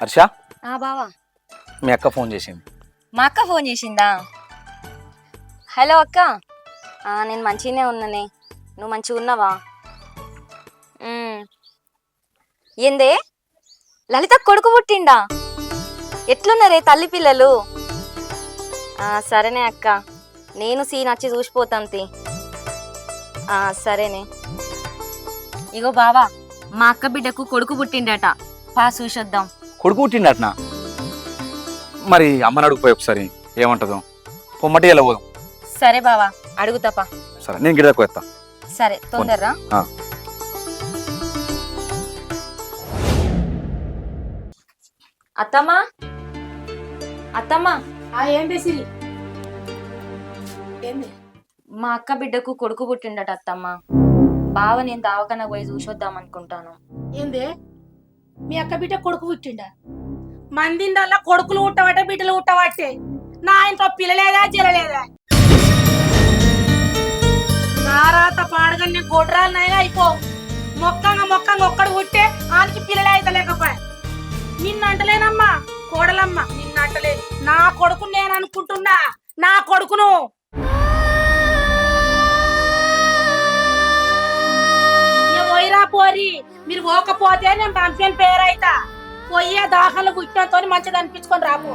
హర్ష బావా మీ అక్క ఫోన్ చేసింది. మా అక్క ఫోన్ చేసిందా? హలో అక్క, నేను మంచిగానే ఉన్నానే, నువ్వు మంచిగా ఉన్నావా? ఏందే లలిత కొడుకు పుట్టిండా? ఎట్లున్నారే తల్లి పిల్లలు? సరేనే అక్క, నేను సీన్ వచ్చి చూసిపోతాంతి. సరేనే. ఇగో బావా, మా అక్క బిడ్డకు కొడుకు పుట్టిండట, పా చూసొద్దాం. కొడుకు పుట్టిండటనా? మరి అమ్మని అడుగుపోయి ఒకసారి ఏమంటదో. పొమ్మటి ఎలా పోదాం. సరే బావా, అడుగుతాపా. సరే నేను గిడకు వస్తా. సరే తొందరరా. అత్తమ్మా అత్తమ్మా, మా అక్క బిడ్డకు కొడుకు పుట్టిండట అత్తమ్మ. బావ నేను దావకన్నా పోయి చూసొద్దాం అనుకుంటాను. ఏందే మీ అక్క బిడ్డ కొడుకు పుట్టిండా? మందిందల్లా కొడుకులు ఉట్టబట్టే బిడ్డలు ఉట్టబట్టే నా ఇంట్లో పిల్లలేదా జలలేదా? నారాత పాడగానే గొడ్రాలనైనా అయిపో. మొక్కంగా ఒక్కడు పుట్టే ఆనికి పిల్లలే అయితే లేకపోయా. నిన్నంటలేనమ్మా కోడలమ్మ, నిన్నంటలేదు. నా కొడుకు నేను అనుకుంటున్నా, నా కొడుకును. పోయిరా పోరి, మీరు పోకపోతే నేను పంపిన పేరైతా. పోయే దాఖలు పుట్టినతో మంచిగా అనిపించుకొని రాపు.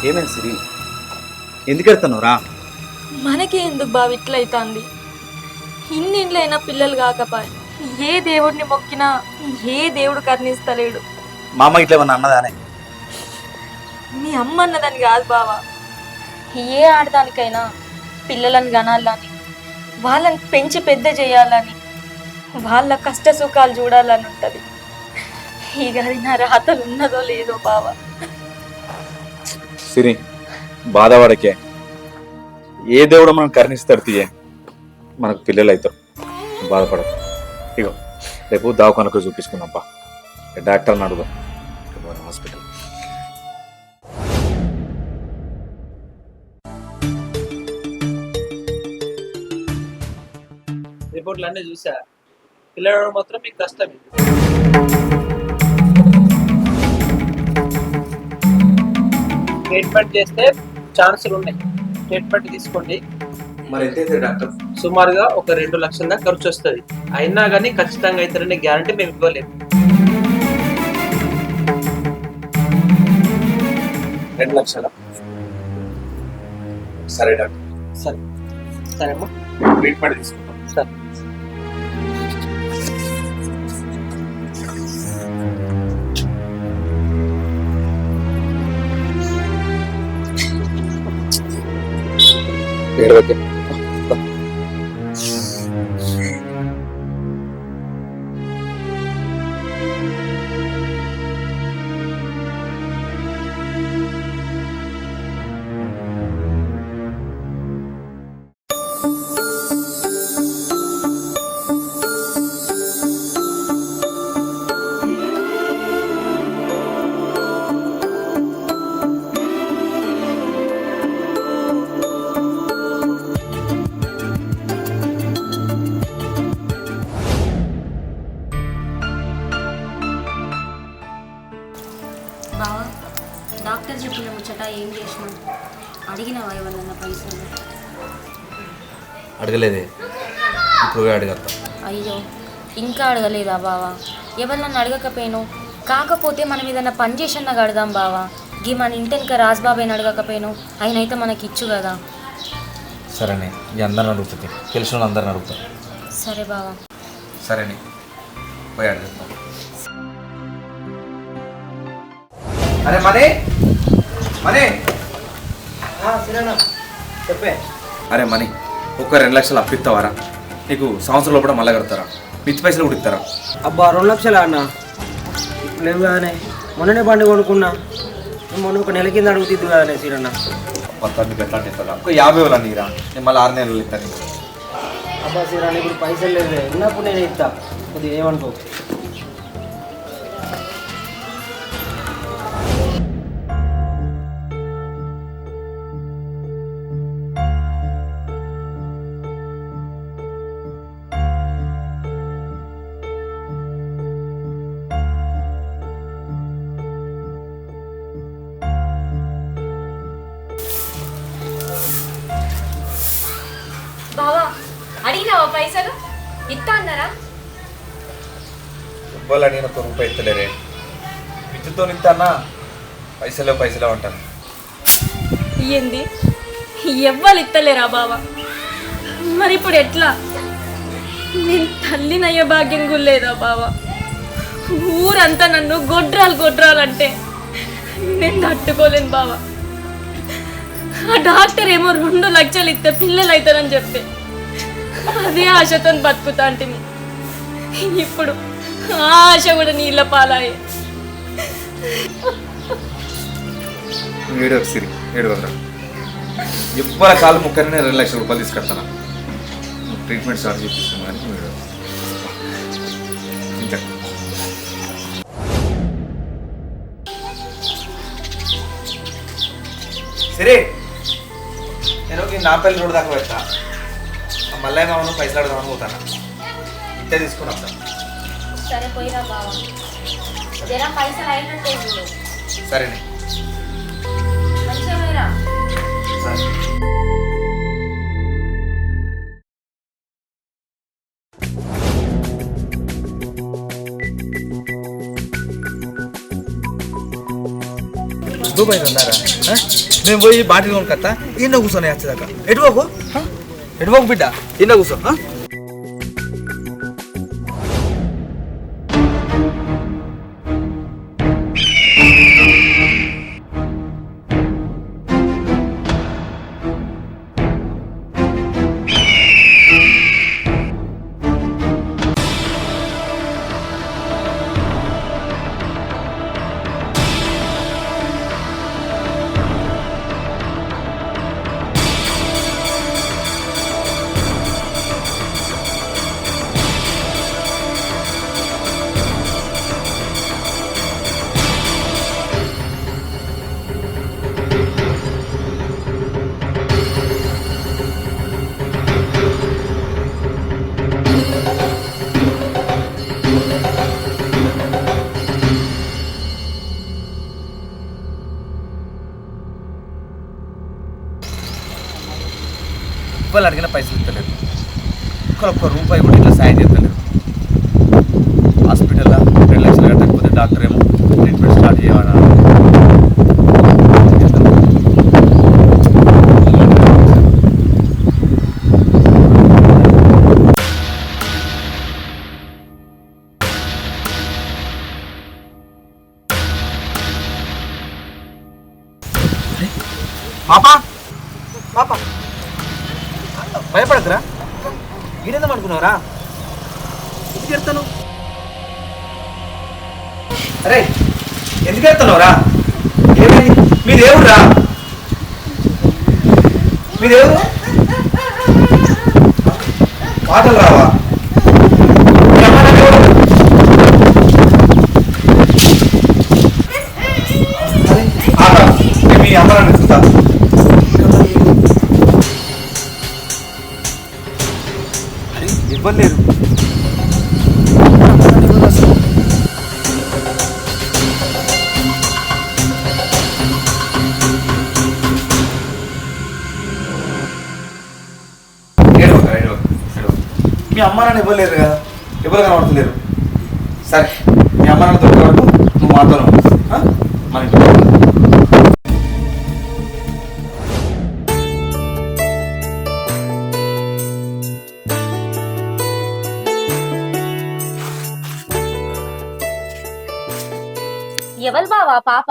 ఏమైంది సిరి? ఎందుకు వెళ్తున్నావురా? మనకి ఎందుకు బావ ఇట్లయితుంది? ఇన్నింట్లైనా పిల్లలు కాకపోయి ఏ దేవుడిని మొక్కినా ఏ దేవుడు కర్ణిస్తలేడు. మా అమ్మ ఇట్లా ఏమన్నా అన్నదానే? మీ అమ్మ అన్నదని కాదు బావా, ఏ ఆడదానికైనా పిల్లలను కనాలని, వాళ్ళని పెంచి పెద్ద చేయాలని, వాళ్ళ కష్ట సుఖాలు చూడాలని ఉంటది. ఇక అది నా రాతలు ఉన్నదో లేదో బావా. సిరి బాధపడకే, ఏ దేవుడు మనం కరుణిస్తాడు తీయే, మనకు పిల్లలు అవుతారు. బాధపడదు. ఇగో రేపు దవాఖానకు చూపించుకుందాంపా, డాక్టర్ని అడుగుదాం. హాస్పిటల్ రిపోర్ట్లు అన్నీ చూసా. పిల్లలు మాత్రం మీకు కష్టం. ట్రీట్మెంట్ చేస్తే ఛాన్సులు ఉన్నాయి, ట్రీట్మెంట్ తీసుకోండి. మరి ఎంత డాక్టర్? సుమారుగా ఒక 2 లక్షల దాకా ఖర్చు వస్తుంది. అయినా కానీ ఖచ్చితంగా అవుతారనే గ్యారంటీ మేము ఇవ్వలేము. 2 లక్షలా? సరే డాక్టర్. సరే సరేమ్మా, ట్రీట్మెంట్ తీసుకుంటాం. సరే. ఏడవకే. బావా, డాక్టర్ చెప్పిన ముచ్చట ఏం చేసినా? అడిగినవా ఎవరన్నా పైసలు? అడగలేదే, ఇప్పుడు అడగత్తా. అయ్యో, ఇంకా అడగలేదా బావా? ఎవరినన్నా అడగకపోయాను. కాకపోతే మనం ఏదన్నా పని చేసన్నా కడదాం బావా. గీ మన ఇంటెనక రాజ్బాబాయ్ని అడగకపోయాను, ఆయన అయితే మనకి ఇచ్చు కదా. సరేనే, ఈ అందరిని అడుగుతుంది, తెలిసిన వాళ్ళు అందరిని అడుగుతా. సరే బావా. సరేనే, పోయి అడుగుతా. అరే మనీ మనీ చెప్పే. అరే మనీ, ఒక 2 లక్షలు అప్పిస్తావారా? నీకు సంవత్సరం లోపల మళ్ళీ కడతారా? మిచ్చి పైసలు కూడా ఇస్తారా? అబ్బా 2 లక్షలా అన్న? ఇప్పుడు ఏం కాదనే, మొన్ననే బండి కొనుక్కున్నా. మొన్న ఒక నెల కింద అడుగుతుంది కదనే సీరన్న. మొత్తానికి ఎట్లా ఇస్తా ఒక 50,000 నీరా నేను మళ్ళీ 6 నెలలు ఇస్తాను. అబ్బా శ్రీరాని ఇప్పుడు పైసలు లేదు, ఉన్నప్పుడు నేను ఇస్తా, కొద్దిగా ఏమనుకో. బావా అడిగినావా పైసలు? ఇస్తా అన్నారా? ఇవ్వాలా నేను 1 రూపాయి ఇస్తలేరే, విద్యుత్తో ఇస్తానా పైసలే ఉంటాను. ఏంది ఎవ్వరు ఇస్తలేరా బావా? మరి ఇప్పుడు ఎట్లా? నేను తల్లినయ్యే భాగ్యం కూడా లేదా బావా? ఊరంతా నన్ను గొడ్రాలు అంటే నేను తట్టుకోలేను బావా. ఆ డాక్టర్ ఏమో 2 లక్షలు ఇస్తే పిల్లలు అవుతారని చెప్పి అదే ఆశతో బతుకుతా అంటే ఇప్పుడు ఆ ఆశ కూడా నీళ్ళ పాలాయే. ఏడు సిరి 700 ఇవ్వాల కాలు ముక్కనే 2 లక్షల రూపాయలు తీసుకెళ్తాను. ట్రీట్మెంట్ స్టార్ట్ చేపిస్తాను కానీ ఇంకా సరే నేను నా పెళ్ళి రోడ్డు దాకా పెడతా, మళ్ళీ మామను పైసలు అడదామని పోతాను. ఇంతే తీసుకుని వస్తాను. సరే పోయిరా బావా, జరా పైసలు అయినట్టే సరేనే మంచిగా పోయిరా. సరే. దుబాయ్ ఉన్నారా? మేము పోయి బాటిల్ కొనుక్కొస్తా, ఈయన కూర్చొని వచ్చేదాకా. ఎటువకు బిడ్డ, ఈయన కూర్చో. ఇవ్వాలి అడిగిన పైసలు ఇస్తలేదు, ఒక్క రూపాయి కూడా ఇట్లా సాయం చేస్తలేదు. హాస్పిటల్లో 2 లక్షలు కట్టకపోతే డాక్టర్ ఏమో ట్రీట్మెంట్ స్టార్ట్ చేయాలి. పాపా పాపా భయపడకురా, ఈడేద్దాం అనుకున్నావురా? ఎందుకు ఎడతాను? అరే ఎందుకు ఎడతావురా? ఏమైంది? మీదేవురా? మీదేవు పాటలు రావా? మీ అమ్మ నన్ను చూస్తా. ఇవ్వలేరు. మీ అమ్మ నాన్న ఇవ్వలేరు కదా, ఎవరు కనబడతలేరు. సరే మీ అమ్మ నాన్న దొరికే వరకు నువ్వు మాతో మన ఇంట్లో ఎవరు బావా పాప?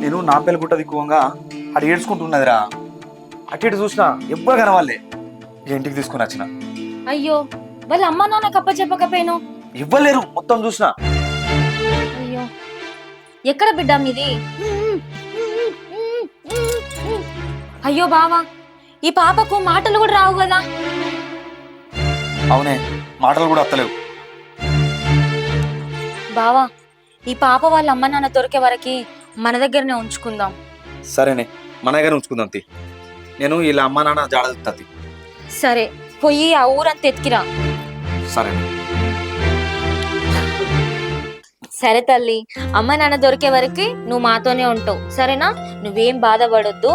నేను నా పెళ్ళి గుట్ట దిక్కువంగా అటు ఏడ్చుకుంటున్నదిరా. అటు ఇటు చూసినా ఎవ్వరు కనవాలే. ఇంటికి తీసుకుని వచ్చిన. అయ్యో వాళ్ళ అమ్మ నాన్న కప్ప చెప్పకపోయాను. ఇవ్వలేరు, మొత్తం చూసినా. అయ్యో ఎక్కడ బిడ్డ మీది? అయ్యో బావా, ఈ పాపకు మాటలు కూడా రావు కదా. అవునే, మాటలు కూడా వస్తలేవు. బావా, ఈ పాప వాళ్ళ అమ్మ నాన్న దొరికే వరకు మన దగ్గరనే ఉంచుకుందాం. సరేనే, మన దగ్గర ఉంచుకుందాం తి. నేను వీళ్ళ అమ్మ నాన్న జాడది. సరే, పోయి ఆ ఊరంతా ఎత్తికిరా. సరేనే. సరే తల్లి, అమ్మ నాన్న దొరికే వరకు నువ్వు మాతోనే ఉంటావు, సరేనా? నువ్వేం బాధపడొద్దు.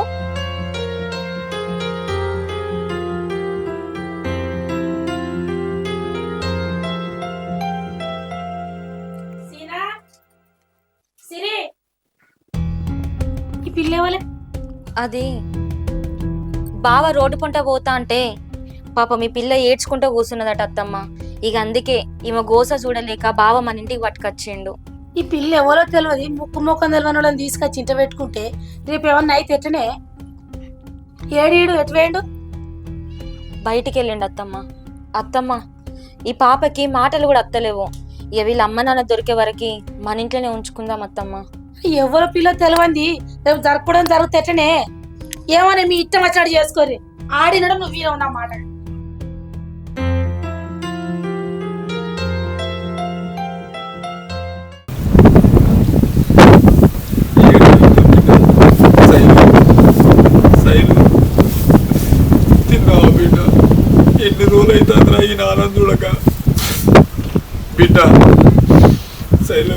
సీనా, సిరి, ఈ పిల్లవలే అది బావ రోడ్డు పంట పోతా అంటే పాప మీ పిల్ల ఏడ్చుకుంటూ కూర్చున్నదట అత్తమ్మ. ఇక అందుకే ఈమె గోస చూడలేక బావ మన ఇంటికి పట్టుకొచ్చిండు. ఈ పిల్ల ఎవరో తెలియదు, ముక్కు ముఖం తెలియని వాళ్ళని తీసుకొచ్చి ఇంట పెట్టుకుంటే రేపు ఏమన్నా అయితే ఎట్టనే? ఏడీడు ఎటు వేయండు? బయటికి వెళ్ళిండు అత్తమ్మ. అత్తమ్మ, ఈ పాపకి మాటలు కూడా అత్తలేవు. ఇక వీళ్ళ అమ్మ నాన్న దొరికే వరకు మన ఇంట్లోనే ఉంచుకుందాం అత్తమ్మ. ఎవరో పిల్ల తెలియంది రేపు జరపడం జరిగితే ఎట్టనే? ఏమని మీ ఇష్టం వచ్చాడు చేసుకోరి. ఆడినడం నువ్వు వీర ఉన్నా మాట. తిన్నావా బిడ్డ? ఎన్ని రోజులు అవుతుందిరా ఈ నాన్న చూడక. బిడ్డ శైలు,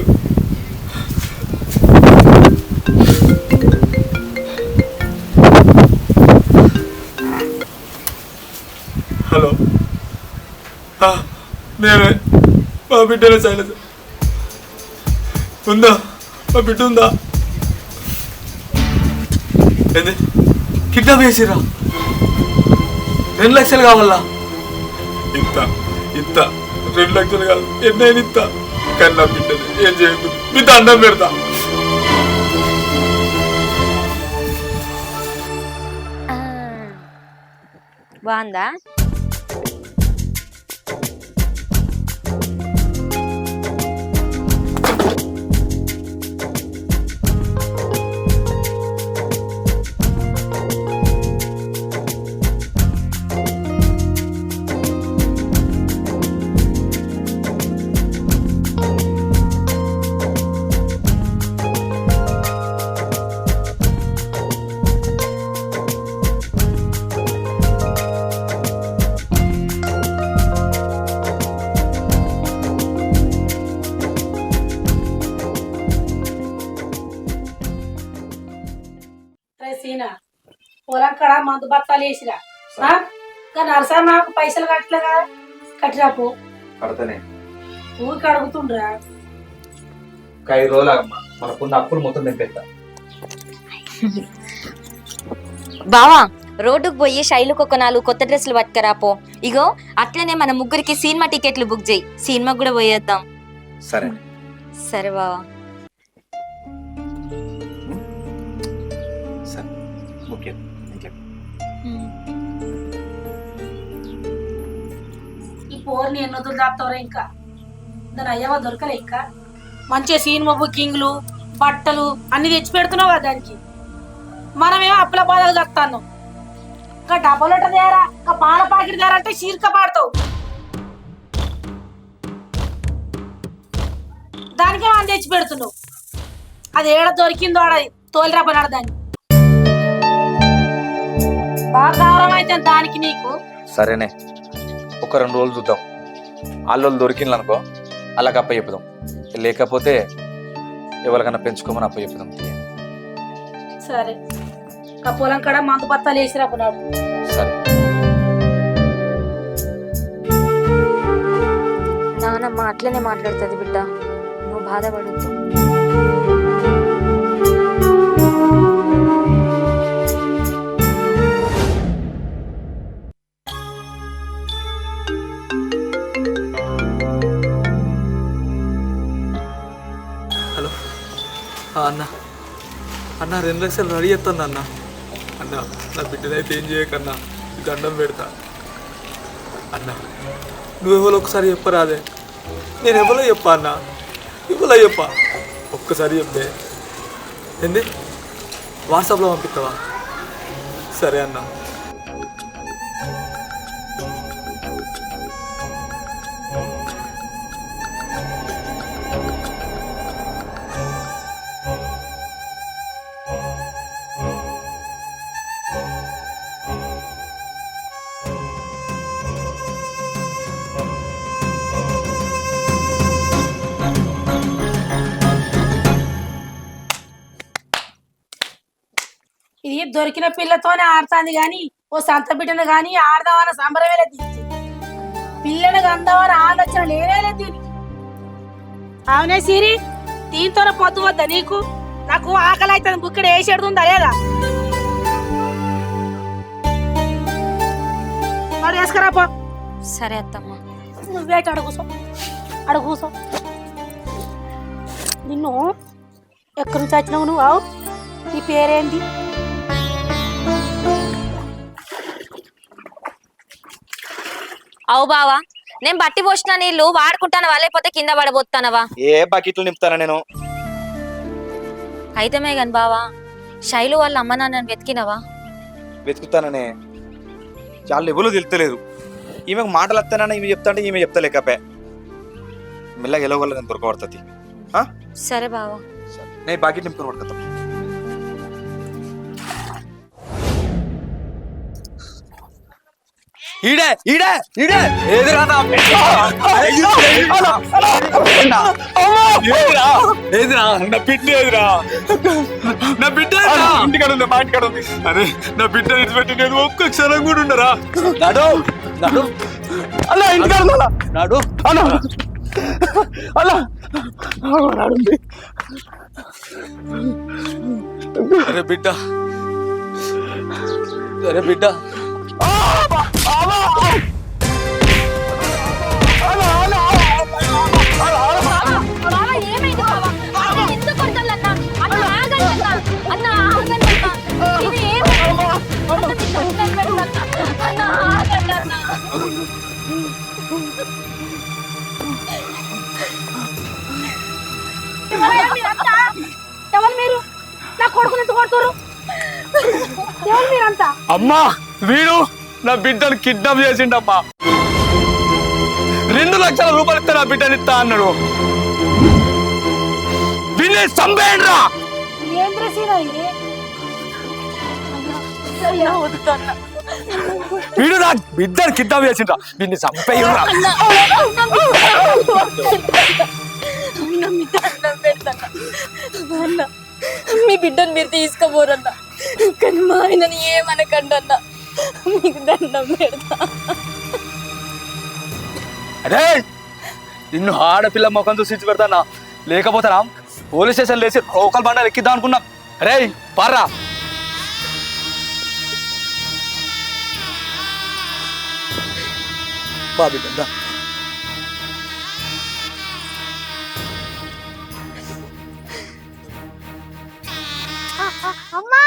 హలో, నేనే మా బిడ్డనే. శైలజ ఉందా? మా బిడ్డ ఉందా? ఏంది కిడ్నాప్ చేసిరా? 2 లక్షలు కావాలా? ఇంత 2 లక్షలు కాదు, ఎన్నైనా ఇంత. కానీ నా బిడ్డని ఏం చేయదు, మీ దండం పెడతా. బాగుందా? సీనా, పొలం కాడ మందు బత్తాలు వేసిరా. నరసా నాకు పైసలు కట్టలే కదా, కట్టిరాపు. కడతనే ఊరికి అడుగుతుండ్రా. 5 రోజులు ఆగమ్మా, మనకున్న అప్పులు మొత్తం తెంపేస్తా. బావా, రోడ్డుకు పోయి శైలుకు ఒక 4 కొత్త డ్రెస్సులు పట్టుకరాపో. ఇగో అట్లనే మన ముగ్గురికి సినిమా టికెట్లు బుక్ చేయి, సినిమాకి కూడా పోయేద్దాం. సరే సరే బావా. సరే, ఓకే. ఈ పోర్ని ఎన్నొద్దులు దాపుతావురా? ఇంకా దాని అయ్యవ దొరకలే. ఇంకా మంచిగా సినిమా బుకింగ్లు, బట్టలు అన్ని తెచ్చి పెడుతున్నావు కదా దానికి. మనమేమో అప్పుల బాధలు దక్కుతాను. ఇంకా డబ్బులట తేరా, ఇంకా పాల పాకెట్ తేరా అంటే చీరక పాడతావు. దానికేమో అని తెచ్చి పెడుతున్నావు. అది ఏడ దొరికిందో ఆడ తోలిరా పనాడు దాన్ని. బాగా గౌరవం అయితే దానికి నీకు. సరేనే, ఒక 2 రోజులు చూద్దాం. వాళ్ళు దొరికింది అనుకో, అలాగ అప్ప చెప్పుదాం. లేకపోతే ఎవరికైనా పెంచుకోమని అప్ప చెప్పుదాం. సరే, ఆ పొలం కాడ మందు బత్తాలు వేసిరా పనాడు. సరే. నానమ్మ అట్లనే మాట్లాడుతుంది బిడ్డ, నువ్వు బాధపడద్దు. హలో అన్న, 2 లక్షలు రెడీ చేస్తాను అన్న. నా బిడ్డనైతే ఏం చేయకన్నా, దండం పెడతా అన్న. నువ్వెవరో ఒకసారి చెప్పరాదే? నేను ఎవరో చెప్పా అన్న, ఎవరో చెప్పా, ఒక్కసారి చెప్పే. ఏంది వాట్సాప్లో పంపిస్తావా? సరే అన్న. ఇది దొరికిన పిల్లతోనే ఆడుతుంది గాని ఓ సంత బిడ్డను గాని ఆడదామన్న సంబరమే లేదు దీనికి. పిల్లను అందామని ఆలోచన లేనే లేదు దీనికి. అవునే సిరి, దీంతోనే పొద్దు వద్దా నీకు? నాకు ఆకలి అవుతుంది, బుక్కడ వేసేడుతుందా లేదా? వాడు వేసుకురాపో. సరే అత్తమ్మ. నువ్వేట అడుగుసో అడుగుసో. నిన్ను ఎక్కడి నుంచి వచ్చినావు నువ్వు? ఆవు, నీ పేరేంటి? అవు బావా, నేను బట్టి పోసిన నీళ్లు వాడుకుంటానవా లేకపోతే కింద పడబోతానవా? ఏ బకెట్లు నింపుతానా నేను? అయితమే గాని బావా, శైలు వాళ్ళ అమ్మ నాన్నని వెతికినవా? వెతుకుతాననే, చాలా ఎవరు తెలుస్తలేదు. ఈమెకు మాటలు వస్తానని ఈమె చెప్తా అంటే ఈమె చెప్తలేకపోయా. మెల్లగా ఎలవల్ల నేను దొరకబడుతుంది. సరే బావా. నేను బకెట్ నింపుకొని పడుకుంటా. ఈడే ఈడే ఈడే ఏదిరా నా బిడ్డ? ఏదిరా నా బిడ్డ? ఏదిరా నా బిడ్డ? ఇంటికాడ ఉంది, మా ఇంటికాడ ఉంది. అరే నా బిడ్డ విడిచిపెట్టి నేను ఒక్క క్షణం కూడా ఉండరా? నాడు నాడు అలా ఇంటికాడ ఉండాలా? నాడు అలా అలా నాడు. అరే బిడ్డ, అరే బిడ్డ, ఎవరు మీరు? నా కొడుకుని ఎందుకు కొడుతురు? ఎవరు మీరంతా? అమ్మా వీడు నా బిడ్డను కిడ్నాప్ చేసిండమ్మా. 2 లక్షల రూపాయలు ఇస్తే నా బిడ్డని ఇస్తా అన్నాడు. వీడిని చంపేయండిరా. ఏంద్ర సీనా ఇది? వీడు నా బిడ్డను కిడ్నాప్ చేసిండ్రా. వీడిని చంపేయండిరా. మీ బిడ్డను మీరు తీసుకోబోరన్నా, కానీ మా ఆయనని ఏమనకండి అన్న, మీకు దండం పెడతా. అరే నిన్ను ఆడపిల్ల ముఖం చూసి పెడతానా, లేకపోతే రా పోలీస్ స్టేషన్ లేచి రోకల్ బండ ఎక్కిద్దాం అనుకున్నా. అరే పారా. బిడ్డ అమ్మా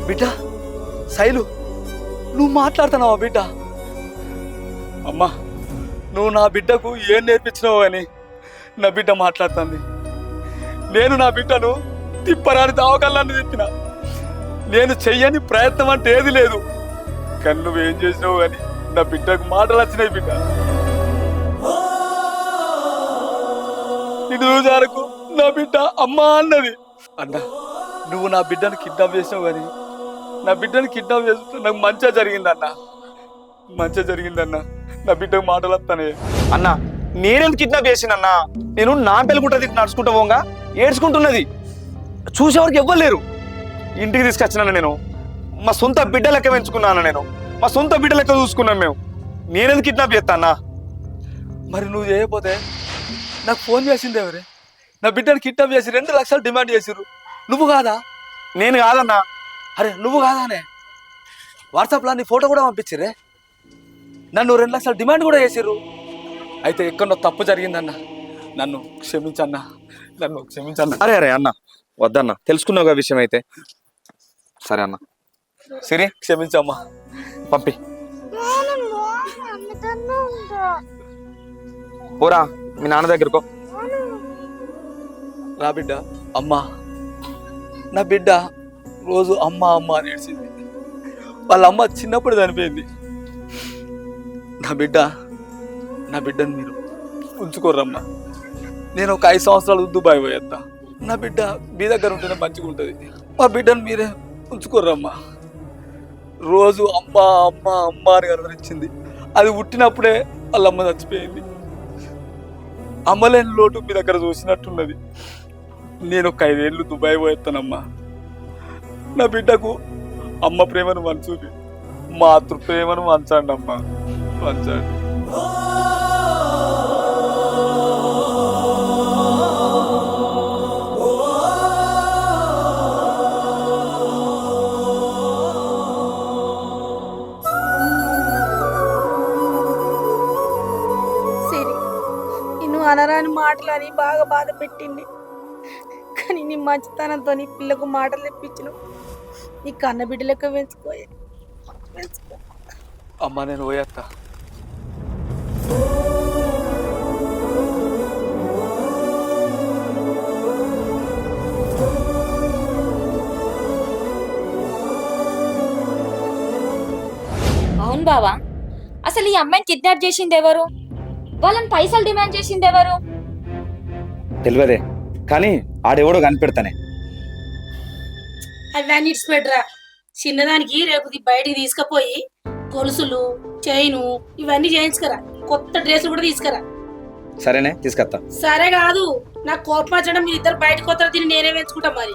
బిడ్డ శైలు, నువ్వు మాట్లాడుతున్నావా బిడ్డ? అమ్మా నువ్వు నా బిడ్డకు ఏం నేర్పించినావు అని నా బిడ్డ మాట్లాడుతుంది. నేను నా బిడ్డను తిప్పరాని దావకల్లాన్ని తిప్పిన. నేను చెయ్యని ప్రయత్నం అంటే ఏది లేదు, కానీ నువ్వేం చేసినావు అని నా బిడ్డకు మాటలు వచ్చినాయి. బిడ్డ ఇది రోజారకు నా బిడ్డ అమ్మా అన్నది. అన్న నువ్వు నా బిడ్డను కిడ్నాప్ చేసినావు కానీ నా బిడ్డను కిడ్నాప్ చేస్తుంటే నాకు మంచిగా జరిగిందన్న, మంచిగా జరిగిందన్న. నా బిడ్డకు మాటలు వస్తానే. అన్న నేనెందుకు కిడ్నాప్ చేసినన్నా? నేను నా పెళ్ళికుంటది నడుచుకుంటా పోగా ఏడ్చుకుంటున్నది. చూసేవారికి ఎవ్వలేరు. ఇంటికి తీసుకొచ్చినాను నేను. మా సొంత బిడ్డ లెక్క పెంచుకున్నాను నేను. మా సొంత బిడ్డ లెక్క చూసుకున్నాను మేము. నేనెందుకు కిడ్నాప్ చేస్తా అన్నా? మరి నువ్వు చేయకపోతే నాకు ఫోన్ చేసింది ఎవరే? నా బిడ్డను కిడ్నాప్ చేసి 2 లక్షలు డిమాండ్ చేసిర్రు. నువ్వు కాదా? నేను కాదన్నా. అరే నువ్వు కాదానే? వాట్సాప్లో నీ ఫోటో కూడా పంపించిరే. నన్ను 2 లక్షలు డిమాండ్ కూడా చేసిర్రు. అయితే ఎక్కడో తప్పు జరిగిందన్న, నన్ను క్షమించన్నా, నన్ను క్షమించన్నా. అరే అరే అన్న వద్దన్న, తెలుసుకున్నావుగా విషయం అయితే. సరే అన్న. సిరి క్షమించమ్మా. పంపి పోరా మీ నాన్న దగ్గరకో. నా బిడ్డ అమ్మా, నా బిడ్డ రోజు అమ్మ అమ్మ అని ఏడ్చింది. వాళ్ళ అమ్మ చిన్నప్పుడు చనిపోయింది. నా బిడ్డను మీరు ఉంచుకోరమ్మా. నేను ఒక 5 సంవత్సరాలు దుబాయ్ పోయేస్తా. నా బిడ్డ మీ దగ్గర ఉంటేనే మంచిగా ఉంటుంది. మా బిడ్డను మీరే ఉంచుకోరమ్మా. రోజు అమ్మ అమ్మ అమ్మ అని కలవరించింది. అది పుట్టినప్పుడే వాళ్ళ అమ్మ చచ్చిపోయింది. అమ్మలేని లోటు మీ దగ్గర చూసినట్టున్నది. నేను ఒక 5 ఏళ్ళు దుబాయ్ పోయేస్తానమ్మా. నా బిడ్డకు అమ్మ ప్రేమను మంచూపి మాతృ ప్రేమను వంచండి అమ్మా, వంచండి. సిరి, నిన్ను అనరాని మాటలని బాగా బాధ పెట్టింది. కానీ నీ మంచితనంతో నీ పిల్లకు మాటలు తెప్పించిన నీ కన్న బిడ్డ లెక్క పెంచుకో. అమ్మ నేను పోయేస్తా. అవును బావా, అసలు ఈ అమ్మాయిని కిడ్నాప్ చేసింది ఎవరు? వాళ్ళని పైసలు డిమాండ్ చేసింది ఎవరు? తెలియదే, కానీ ఆడెవడో కనిపెడతానే. అవన్నీ ఇడిచిపెట్టరా. చిన్నదానికి రేపు బయటికి తీసుకుపోయి గొలుసులు చైను ఇవన్నీ చేయించుకరా. కొత్త డ్రెస్ కూడా తీసుకురా. సరేనే, తీసుకొస్తా. సరే కాదు, నాకు కోపం వచ్చడం మీరు ఇద్దరు బయటకు వస్తారు. దీన్ని నేనే పెంచుకుంటా మరి.